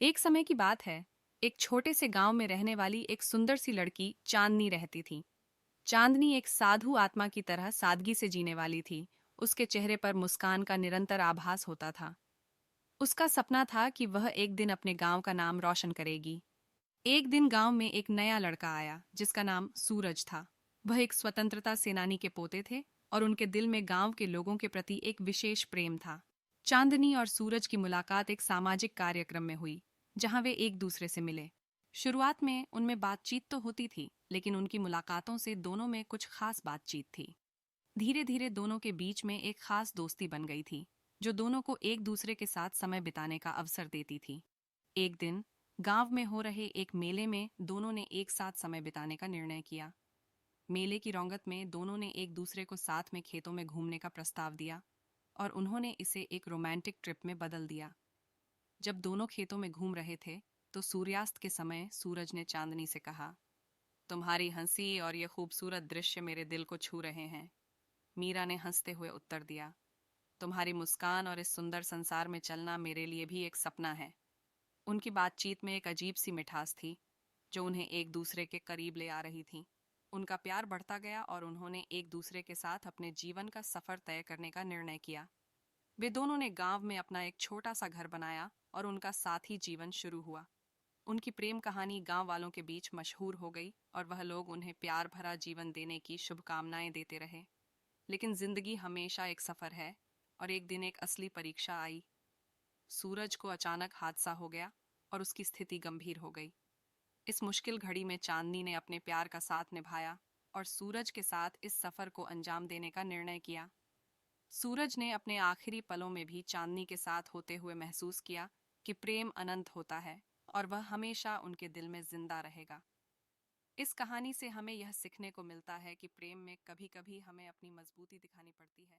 एक समय की बात है। एक छोटे से गांव में रहने वाली एक सुंदर सी लड़की चांदनी रहती थी। चांदनी एक साधु आत्मा की तरह सादगी से जीने वाली थी। उसके चेहरे पर मुस्कान का निरंतर आभास होता था। उसका सपना था कि वह एक दिन अपने गांव का नाम रोशन करेगी। एक दिन गांव में एक नया लड़का आया जिसका नाम सूरज था। वह एक स्वतंत्रता सेनानी के पोते थे और उनके दिल में गांव के लोगों के प्रति एक विशेष प्रेम था। चांदनी और सूरज की मुलाकात एक सामाजिक कार्यक्रम में हुई, जहां वे एक दूसरे से मिले। शुरुआत में उनमें बातचीत तो होती थी, लेकिन उनकी मुलाकातों से दोनों में कुछ खास बातचीत थी। धीरे धीरे दोनों के बीच में एक खास दोस्ती बन गई थी, जो दोनों को एक दूसरे के साथ समय बिताने का अवसर देती थी। एक दिन गांव में हो रहे एक मेले में दोनों ने एक साथ समय बिताने का निर्णय किया। मेले की रौनक में दोनों ने एक दूसरे को साथ में खेतों में घूमने का प्रस्ताव दिया और उन्होंने इसे एक रोमांटिक ट्रिप में बदल दिया। जब दोनों खेतों में घूम रहे थे तो सूर्यास्त के समय सूरज ने चांदनी से कहा, तुम्हारी हंसी और ये खूबसूरत दृश्य मेरे दिल को छू रहे हैं। मीरा ने हंसते हुए उत्तर दिया, तुम्हारी मुस्कान और इस सुंदर संसार में चलना मेरे लिए भी एक सपना है। उनकी बातचीत में एक अजीब सी मिठास थी, जो उन्हें एक दूसरे के करीब ले आ रही थी। उनका प्यार बढ़ता गया और उन्होंने एक दूसरे के साथ अपने जीवन का सफर तय करने का निर्णय किया। वे दोनों ने गांव में अपना एक छोटा सा घर बनाया और उनका साथी जीवन शुरू हुआ। उनकी प्रेम कहानी गांव वालों के बीच मशहूर हो गई और वह लोग उन्हें प्यार भरा जीवन देने की शुभकामनाएं देते रहे। लेकिन जिंदगी हमेशा एक सफर है और एक दिन एक असली परीक्षा आई। सूरज को अचानक हादसा हो गया और उसकी स्थिति गंभीर हो गई। इस मुश्किल घड़ी में चांदनी ने अपने प्यार का साथ निभाया और सूरज के साथ इस सफर को अंजाम देने का निर्णय किया। सूरज ने अपने आखिरी पलों में भी चांदनी के साथ होते हुए महसूस किया कि प्रेम अनंत होता है और वह हमेशा उनके दिल में जिंदा रहेगा। इस कहानी से हमें यह सीखने को मिलता है कि प्रेम में कभी कभी हमें अपनी मजबूती दिखानी पड़ती है।